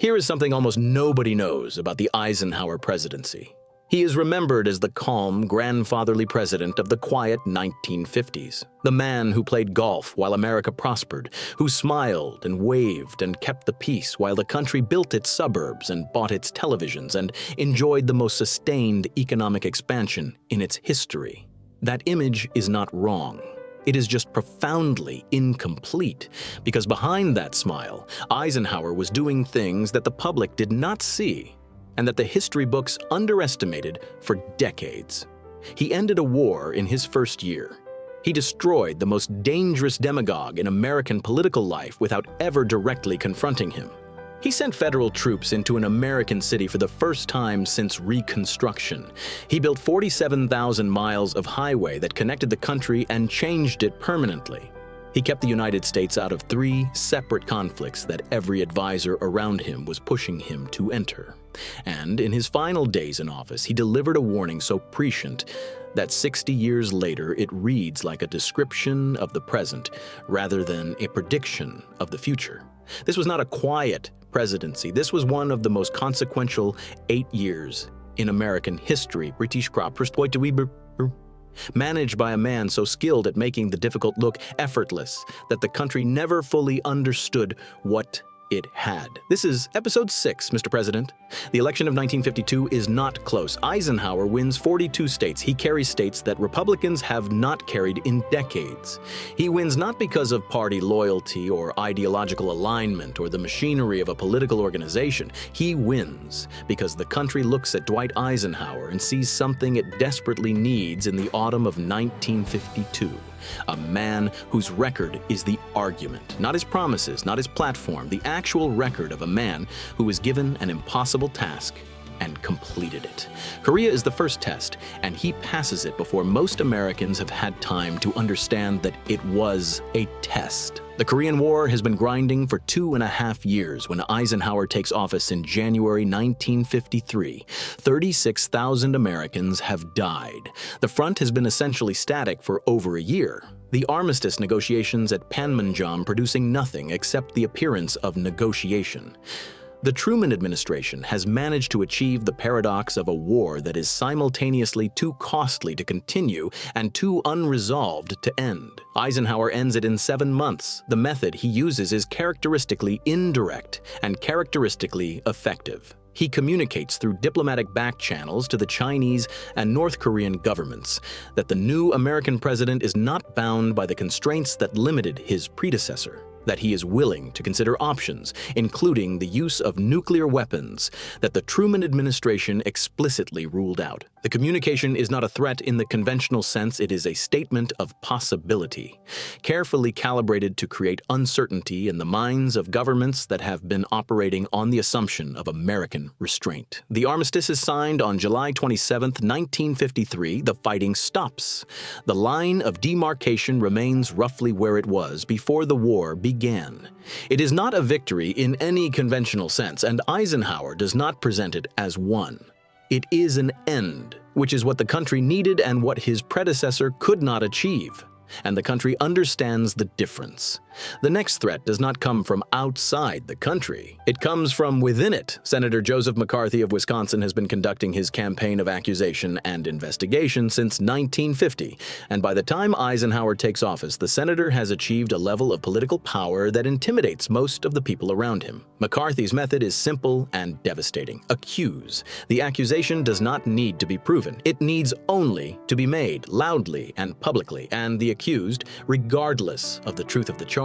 Here is something almost nobody knows about the Eisenhower presidency. He is remembered as the calm, grandfatherly president of the quiet 1950s, the man who played golf while America prospered, who smiled and waved and kept the peace while the country built its suburbs and bought its televisions and enjoyed the most sustained economic expansion in its history. That image is not wrong. It is just profoundly incomplete, because behind that smile, Eisenhower was doing things that the public did not see and that the history books underestimated for decades. He ended a war in his first year. He destroyed the most dangerous demagogue in American political life without ever directly confronting him. He sent federal troops into an American city for the first time since Reconstruction. He built 47,000 miles of highway that connected the country and changed it permanently. He kept the United States out of 3 separate conflicts that every advisor around him was pushing him to enter. And in his final days in office, he delivered a warning so prescient that 60 years later it reads like a description of the present rather than a prediction of the future. This was not a quiet presidency. This was one of the most consequential 8 years in American history. British crop managed by a man so skilled at making the difficult look effortless that the country never fully understood what it had. This is episode 6, Mr. President. The election of 1952 is not close. Eisenhower wins 42 states. He carries states that Republicans have not carried in decades. He wins not because of party loyalty or ideological alignment or the machinery of a political organization. He wins because the country looks at Dwight Eisenhower and sees something it desperately needs in the autumn of 1952. A man whose record is the argument, not his promises, not his platform, the actual record of a man who was given an impossible task and completed it. Korea is the first test, and he passes it before most Americans have had time to understand that it was a test. The Korean War has been grinding for 2.5 years when Eisenhower takes office in January 1953. 36,000 Americans have died. The front has been essentially static for over a year. The armistice negotiations at Panmunjom producing nothing except the appearance of negotiation. The Truman administration has managed to achieve the paradox of a war that is simultaneously too costly to continue and too unresolved to end. Eisenhower ends it in 7 months. The method he uses is characteristically indirect and characteristically effective. He communicates through diplomatic back channels to the Chinese and North Korean governments that the new American president is not bound by the constraints that limited his predecessor, that he is willing to consider options, including the use of nuclear weapons, that the Truman administration explicitly ruled out. The communication is not a threat in the conventional sense, it is a statement of possibility, carefully calibrated to create uncertainty in the minds of governments that have been operating on the assumption of American restraint. The armistice is signed on July 27, 1953. The fighting stops. The line of demarcation remains roughly where it was before the war began. It is not a victory in any conventional sense, and Eisenhower does not present it as one. It is an end, which is what the country needed and what his predecessor could not achieve. And the country understands the difference. The next threat does not come from outside the country. It comes from within it. Senator Joseph McCarthy of Wisconsin has been conducting his campaign of accusation and investigation since 1950, and by the time Eisenhower takes office, the senator has achieved a level of political power that intimidates most of the people around him. McCarthy's method is simple and devastating. Accuse. The accusation does not need to be proven. It needs only to be made loudly and publicly, and the accused, regardless of the truth of the charge,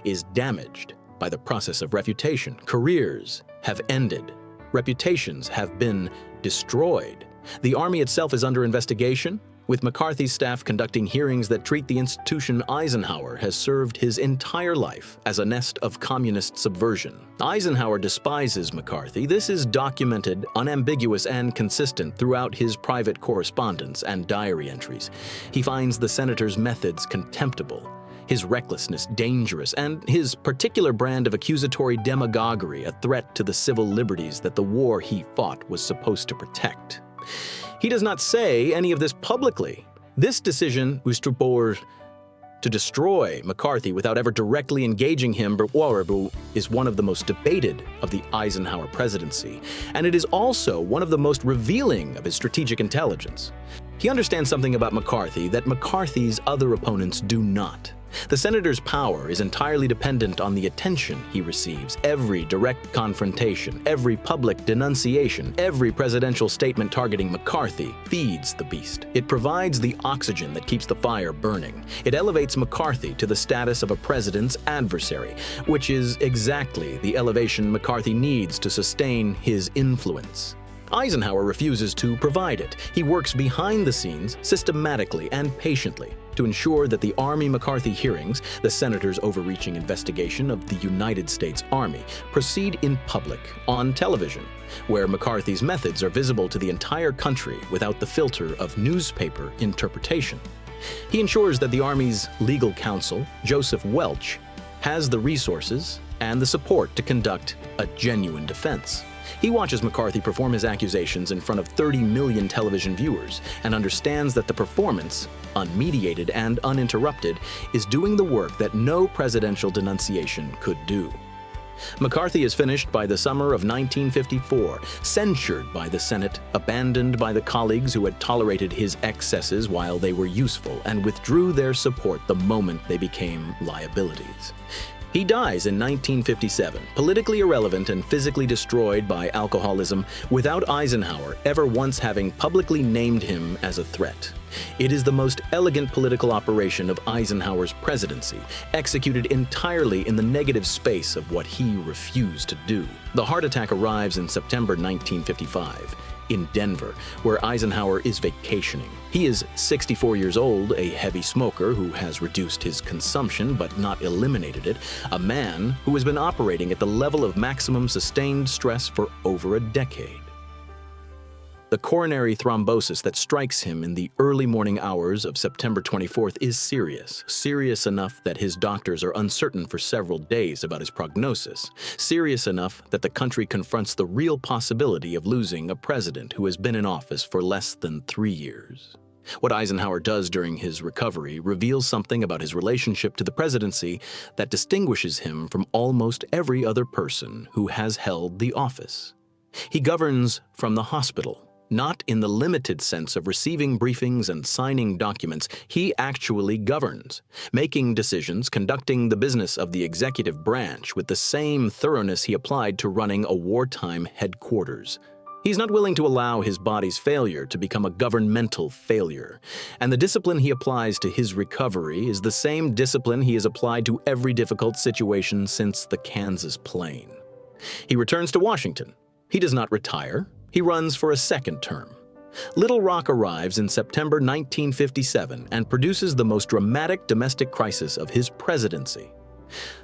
is damaged by the process of refutation. Careers have ended. Reputations have been destroyed. The Army itself is under investigation, with McCarthy's staff conducting hearings that treat the institution Eisenhower has served his entire life as a nest of communist subversion. Eisenhower despises McCarthy. This is documented, unambiguous, and consistent throughout his private correspondence and diary entries. He finds the senator's methods contemptible, his recklessness dangerous, and his particular brand of accusatory demagoguery a threat to the civil liberties that the war he fought was supposed to protect. He does not say any of this publicly. This decision To destroy McCarthy without ever directly engaging him is one of the most debated of the Eisenhower presidency, and it is also one of the most revealing of his strategic intelligence. He understands something about McCarthy that McCarthy's other opponents do not. The senator's power is entirely dependent on the attention he receives. Every direct confrontation, every public denunciation, every presidential statement targeting McCarthy feeds the beast. It provides the oxygen that keeps the fire burning. It elevates McCarthy to the status of a president's adversary, which is exactly the elevation McCarthy needs to sustain his influence. Eisenhower refuses to provide it. He works behind the scenes, systematically and patiently, to ensure that the Army-McCarthy hearings, the senator's overreaching investigation of the United States Army, proceed in public, on television, where McCarthy's methods are visible to the entire country without the filter of newspaper interpretation. He ensures that the Army's legal counsel, Joseph Welch, has the resources and the support to conduct a genuine defense. He watches McCarthy perform his accusations in front of 30 million television viewers and understands that the performance, unmediated and uninterrupted, is doing the work that no presidential denunciation could do. McCarthy is finished by the summer of 1954, censured by the Senate, abandoned by the colleagues who had tolerated his excesses while they were useful, and withdrew their support the moment they became liabilities. He dies in 1957, politically irrelevant and physically destroyed by alcoholism, without Eisenhower ever once having publicly named him as a threat. It is the most elegant political operation of Eisenhower's presidency, executed entirely in the negative space of what he refused to do. The heart attack arrives in September 1955. In Denver, where Eisenhower is vacationing. He is 64 years old, a heavy smoker who has reduced his consumption but not eliminated it, a man who has been operating at the level of maximum sustained stress for over a decade. The coronary thrombosis that strikes him in the early morning hours of September 24th is serious enough that his doctors are uncertain for several days about his prognosis, serious enough that the country confronts the real possibility of losing a president who has been in office for less than 3 years. What Eisenhower does during his recovery reveals something about his relationship to the presidency that distinguishes him from almost every other person who has held the office. He governs from the hospital. Not in the limited sense of receiving briefings and signing documents. He actually governs, making decisions, conducting the business of the executive branch with the same thoroughness he applied to running a wartime headquarters. He's not willing to allow his body's failure to become a governmental failure, and the discipline he applies to his recovery is the same discipline he has applied to every difficult situation since the Kansas Plain. He returns to Washington. He does not retire. He runs for a second term. Little Rock arrives in September 1957 and produces the most dramatic domestic crisis of his presidency.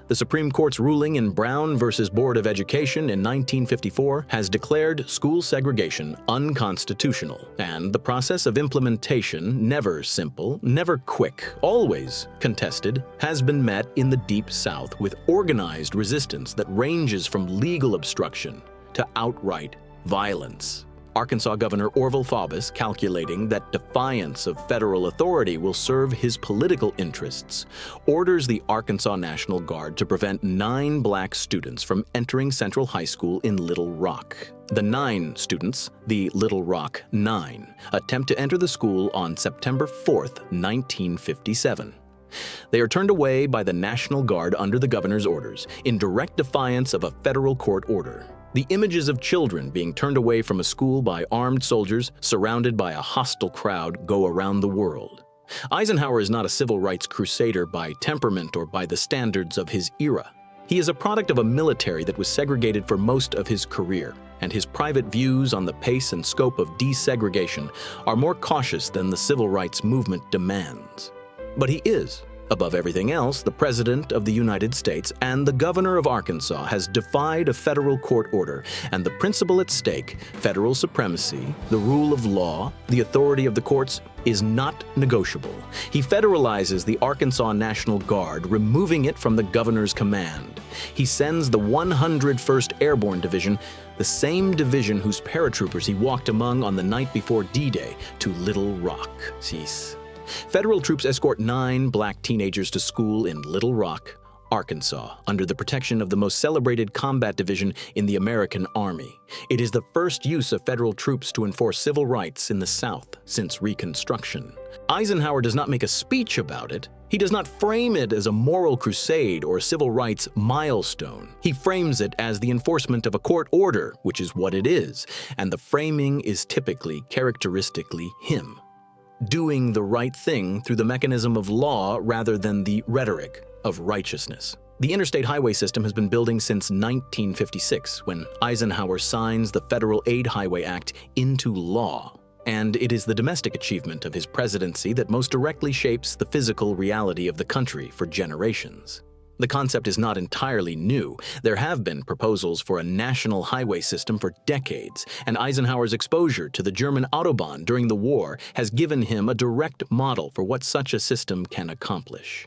The Supreme Court's ruling in Brown v. Board of Education in 1954 has declared school segregation unconstitutional, and the process of implementation, never simple, never quick, always contested, has been met in the Deep South with organized resistance that ranges from legal obstruction to outright violence. Arkansas Governor Orville Faubus, calculating that defiance of federal authority will serve his political interests, orders the Arkansas National Guard to prevent 9 black students from entering Central High School in Little Rock. The 9 students, the Little Rock 9, attempt to enter the school on September 4th, 1957. They are turned away by the National Guard under the governor's orders, in direct defiance of a federal court order. The images of children being turned away from a school by armed soldiers surrounded by a hostile crowd go around the world. Eisenhower is not a civil rights crusader by temperament or by the standards of his era. He is a product of a military that was segregated for most of his career, and his private views on the pace and scope of desegregation are more cautious than the civil rights movement demands. But he is, above everything else, the President of the United States, and the Governor of Arkansas has defied a federal court order, and the principle at stake, federal supremacy, the rule of law, the authority of the courts, is not negotiable. He federalizes the Arkansas National Guard, removing it from the governor's command. He sends the 101st Airborne Division, the same division whose paratroopers he walked among on the night before D-Day, to Little Rock. Federal troops escort 9 black teenagers to school in Little Rock, Arkansas, under the protection of the most celebrated combat division in the American Army. It is the first use of federal troops to enforce civil rights in the South since Reconstruction. Eisenhower does not make a speech about it. He does not frame it as a moral crusade or civil rights milestone. He frames it as the enforcement of a court order, which is what it is, and the framing is typically, characteristically him. Doing the right thing through the mechanism of law rather than the rhetoric of righteousness. The interstate highway system has been building since 1956, when Eisenhower signs the Federal Aid Highway Act into law. And it is the domestic achievement of his presidency that most directly shapes the physical reality of the country for generations. The concept is not entirely new. There have been proposals for a national highway system for decades, and Eisenhower's exposure to the German Autobahn during the war has given him a direct model for what such a system can accomplish.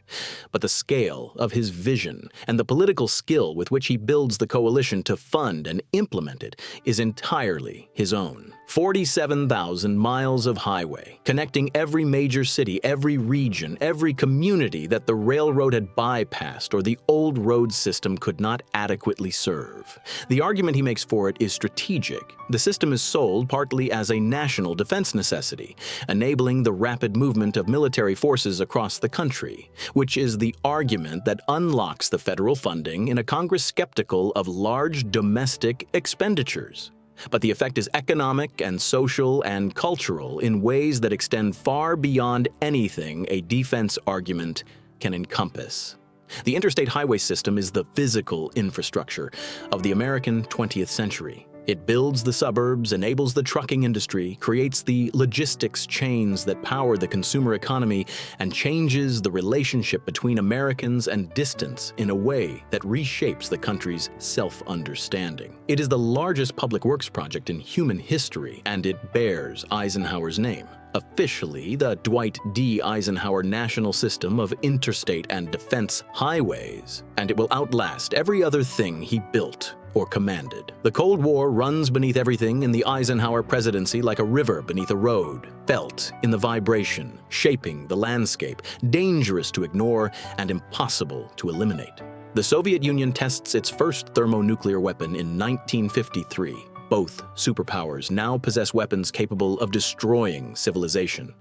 But the scale of his vision and the political skill with which he builds the coalition to fund and implement it is entirely his own. 47,000 miles of highway, connecting every major city, every region, every community that the railroad had bypassed or the old road system could not adequately serve. The argument he makes for it is strategic. The system is sold partly as a national defense necessity, enabling the rapid movement of military forces across the country, which is the argument that unlocks the federal funding in a Congress skeptical of large domestic expenditures. But the effect is economic and social and cultural in ways that extend far beyond anything a defense argument can encompass. The interstate highway system is the physical infrastructure of the American 20th century. It builds the suburbs, enables the trucking industry, creates the logistics chains that power the consumer economy, and changes the relationship between Americans and distance in a way that reshapes the country's self-understanding. It is the largest public works project in human history, and it bears Eisenhower's name. Officially, the Dwight D. Eisenhower National System of Interstate and Defense Highways, and it will outlast every other thing he built or commanded. The Cold War runs beneath everything in the Eisenhower presidency like a river beneath a road, felt in the vibration, shaping the landscape, dangerous to ignore and impossible to eliminate. The Soviet Union tests its first thermonuclear weapon in 1953. Both superpowers now possess weapons capable of destroying civilization.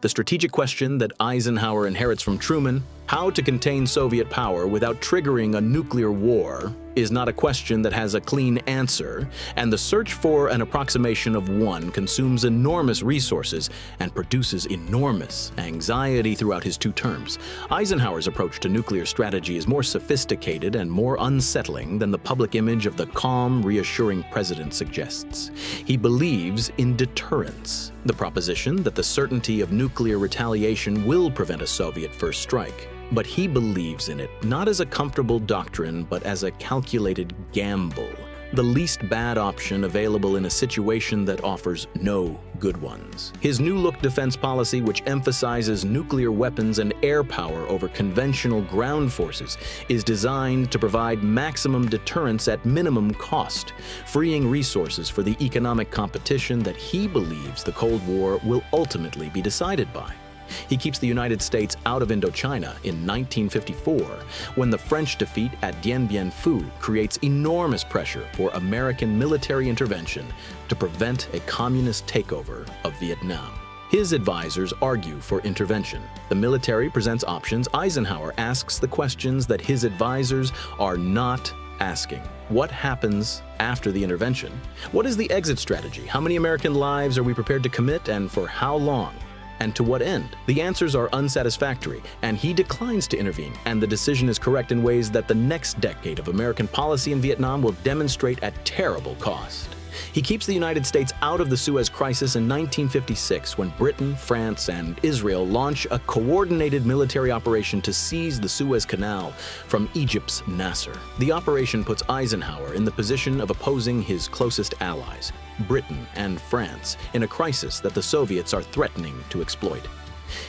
The strategic question that Eisenhower inherits from Truman, how to contain Soviet power without triggering a nuclear war, is not a question that has a clean answer, and the search for an approximation of one consumes enormous resources and produces enormous anxiety throughout his 2 terms. Eisenhower's approach to nuclear strategy is more sophisticated and more unsettling than the public image of the calm, reassuring president suggests. He believes in deterrence, the proposition that the certainty of nuclear retaliation will prevent a Soviet first strike. But he believes in it not as a comfortable doctrine, but as a calculated gamble, the least bad option available in a situation that offers no good ones. His New Look defense policy, which emphasizes nuclear weapons and air power over conventional ground forces, is designed to provide maximum deterrence at minimum cost, freeing resources for the economic competition that he believes the Cold War will ultimately be decided by. He keeps the United States out of Indochina in 1954, when the French defeat at Dien Bien Phu creates enormous pressure for American military intervention to prevent a communist takeover of Vietnam. His advisors argue for intervention. The military presents options. Eisenhower asks the questions that his advisors are not asking. What happens after the intervention? What is the exit strategy? How many American lives are we prepared to commit, and for how long? And to what end? The answers are unsatisfactory, and he declines to intervene, and the decision is correct in ways that the next decade of American policy in Vietnam will demonstrate at terrible cost. He keeps the United States out of the Suez Crisis in 1956, when Britain, France, and Israel launch a coordinated military operation to seize the Suez Canal from Egypt's Nasser. The operation puts Eisenhower in the position of opposing his closest allies, Britain and France, in a crisis that the Soviets are threatening to exploit.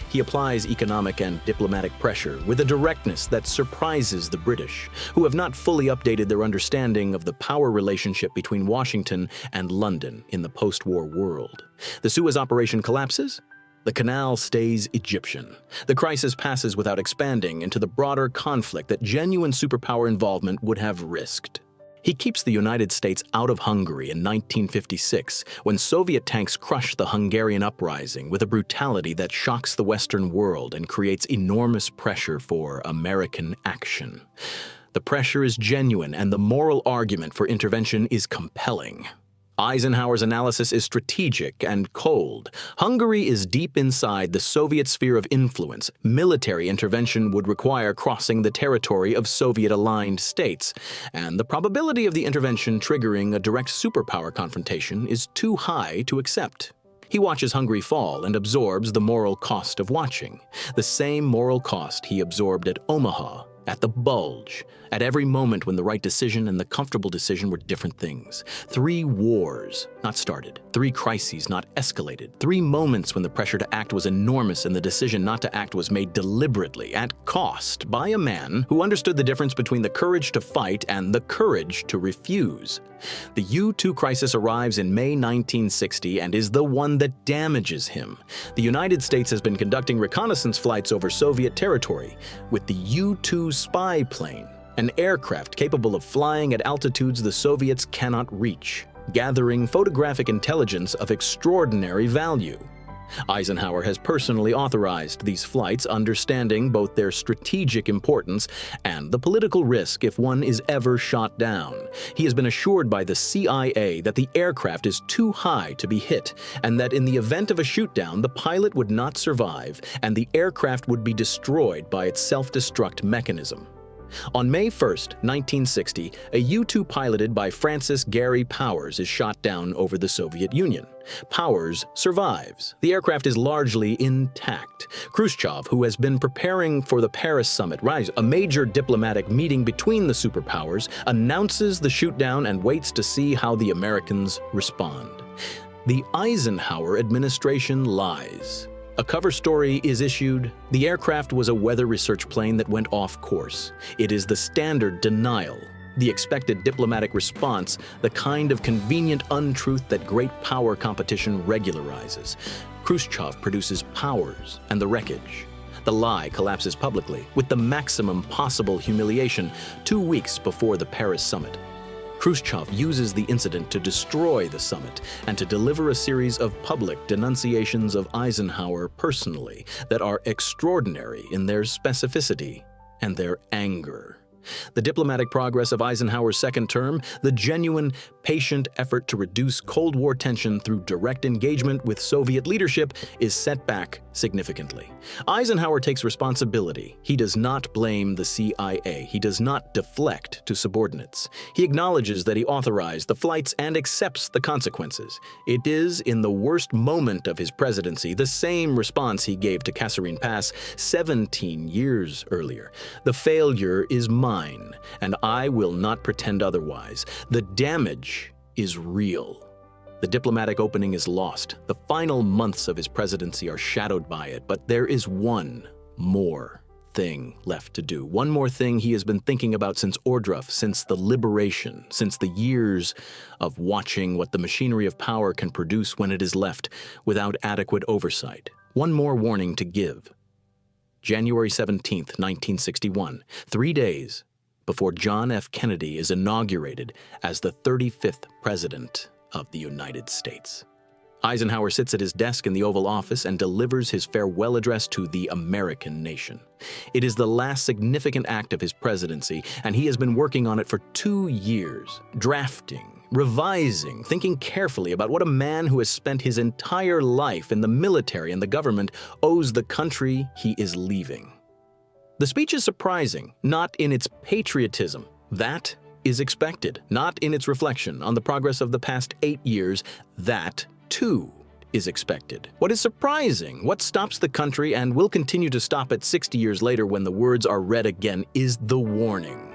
He applies economic and diplomatic pressure with a directness that surprises the British, who have not fully updated their understanding of the power relationship between Washington and London in the post-war world. The Suez operation collapses, The canal stays Egyptian. The crisis passes without expanding into the broader conflict that genuine superpower involvement would have risked. He keeps the United States out of Hungary in 1956, when Soviet tanks crush the Hungarian uprising with a brutality that shocks the Western world and creates enormous pressure for American action. The pressure is genuine, and the moral argument for intervention is compelling. Eisenhower's analysis is strategic and cold. Hungary is deep inside the Soviet sphere of influence. Military intervention would require crossing the territory of Soviet-aligned states, and the probability of the intervention triggering a direct superpower confrontation is too high to accept. He watches Hungary fall and absorbs the moral cost of watching, the same moral cost he absorbed at Omaha, at the Bulge, at every moment when the right decision and the comfortable decision were different things. 3 wars not started, 3 crises not escalated, 3 moments when the pressure to act was enormous and the decision not to act was made deliberately, at cost, by a man who understood the difference between the courage to fight and the courage to refuse. The U-2 crisis arrives in May 1960 and is the one that damages him. The United States has been conducting reconnaissance flights over Soviet territory with the U-2 spy plane, an aircraft capable of flying at altitudes the Soviets cannot reach, gathering photographic intelligence of extraordinary value. Eisenhower has personally authorized these flights, understanding both their strategic importance and the political risk if one is ever shot down. He has been assured by the CIA that the aircraft is too high to be hit, and that in the event of a shootdown, the pilot would not survive, and the aircraft would be destroyed by its self-destruct mechanism. On May 1, 1960, a U-2 piloted by Francis Gary Powers is shot down over the Soviet Union. Powers survives. The aircraft is largely intact. Khrushchev, who has been preparing for the Paris summit, a major diplomatic meeting between the superpowers, announces the shootdown and waits to see how the Americans respond. The Eisenhower administration lies. A cover story is issued. The aircraft was a weather research plane that went off course. It is the standard denial, the expected diplomatic response, the kind of convenient untruth that great power competition regularizes. Khrushchev produces Powers and the wreckage. The lie collapses publicly, with the maximum possible humiliation 2 weeks before the Paris summit. Khrushchev uses the incident to destroy the summit and to deliver a series of public denunciations of Eisenhower personally that are extraordinary in their specificity and their anger. The diplomatic progress of Eisenhower's second term, the genuine, patient effort to reduce Cold War tension through direct engagement with Soviet leadership, is set back significantly. Eisenhower takes responsibility. He does not blame the CIA. He does not deflect to subordinates. He acknowledges that he authorized the flights and accepts the consequences. It is, in the worst moment of his presidency, the same response he gave to Kasserine Pass 17 years earlier. The failure is mine, and I will not pretend otherwise. The damage is real. The diplomatic opening is lost. The final months of his presidency are shadowed by it, but there is one more thing left to do. One more thing he has been thinking about since Ordruff, since the liberation, since the years of watching what the machinery of power can produce when it is left without adequate oversight. One more warning to give. January 17th, 1961, 3 days before John F. Kennedy is inaugurated as the 35th President of the United States. Eisenhower sits at his desk in the Oval Office and delivers his farewell address to the American nation. It is the last significant act of his presidency, and he has been working on it for 2 years, drafting, revising, thinking carefully about what a man who has spent his entire life in the military and the government owes the country he is leaving. The speech is surprising, not in its patriotism. That is expected, not in its reflection on the progress of the past 8 years. That, too, is expected. What is surprising, what stops the country and will continue to stop it 60 years later when the words are read again, is the warning.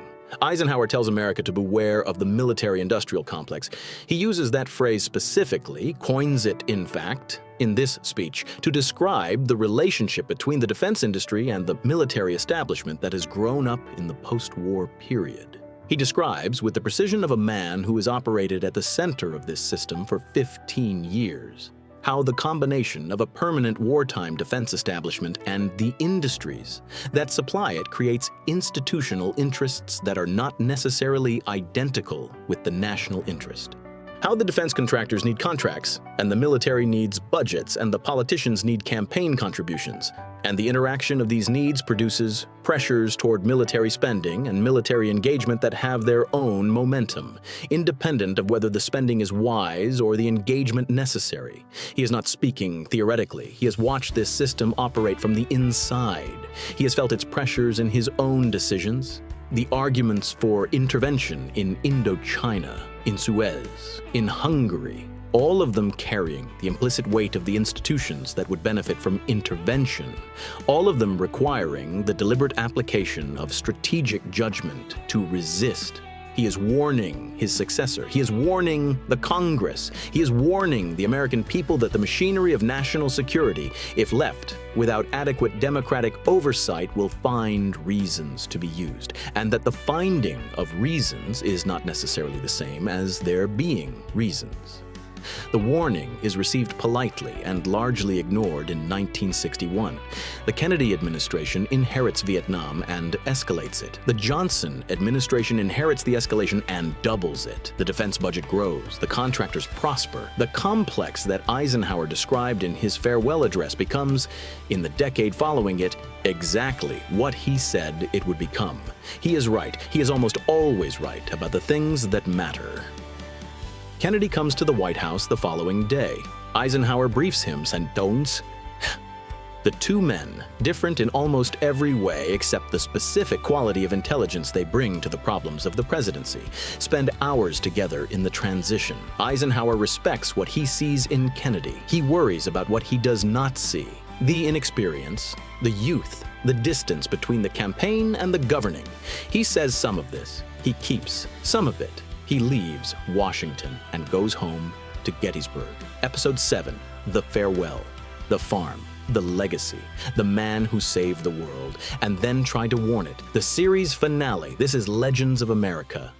Eisenhower tells America to beware of the military-industrial complex. He uses that phrase specifically, coins it, in fact, in this speech, to describe the relationship between the defense industry and the military establishment that has grown up in the post-war period. He describes, with the precision of a man who has operated at the center of this system for 15 years, how the combination of a permanent wartime defense establishment and the industries that supply it creates institutional interests that are not necessarily identical with the national interest. How the defense contractors need contracts, and the military needs budgets, and the politicians need campaign contributions. And the interaction of these needs produces pressures toward military spending and military engagement that have their own momentum, independent of whether the spending is wise or the engagement necessary. He is not speaking theoretically. He has watched this system operate from the inside. He has felt its pressures in his own decisions. The arguments for intervention in Indochina, in Suez, in Hungary, all of them carrying the implicit weight of the institutions that would benefit from intervention, all of them requiring the deliberate application of strategic judgment to resist. He is warning his successor. He is warning the Congress. He is warning the American people that the machinery of national security, if left without adequate democratic oversight, will find reasons to be used, and that the finding of reasons is not necessarily the same as there being reasons. The warning is received politely and largely ignored in 1961. The Kennedy administration inherits Vietnam and escalates it. The Johnson administration inherits the escalation and doubles it. The defense budget grows. The contractors prosper. The complex that Eisenhower described in his farewell address becomes, in the decade following it, exactly what he said it would become. He is right. He is almost always right about the things that matter. Kennedy comes to the White House the following day. Eisenhower briefs him, "Sentones." The two men, different in almost every way except the specific quality of intelligence they bring to the problems of the presidency, spend hours together in the transition. Eisenhower respects what he sees in Kennedy. He worries about what he does not see. The inexperience, the youth, the distance between the campaign and the governing. He says some of this. He keeps some of it. He leaves Washington and goes home to Gettysburg. Episode 7, The Farewell, The Farm, The Legacy, The Man Who Saved the World, and then tried to warn it. The series finale. This is Legends of America.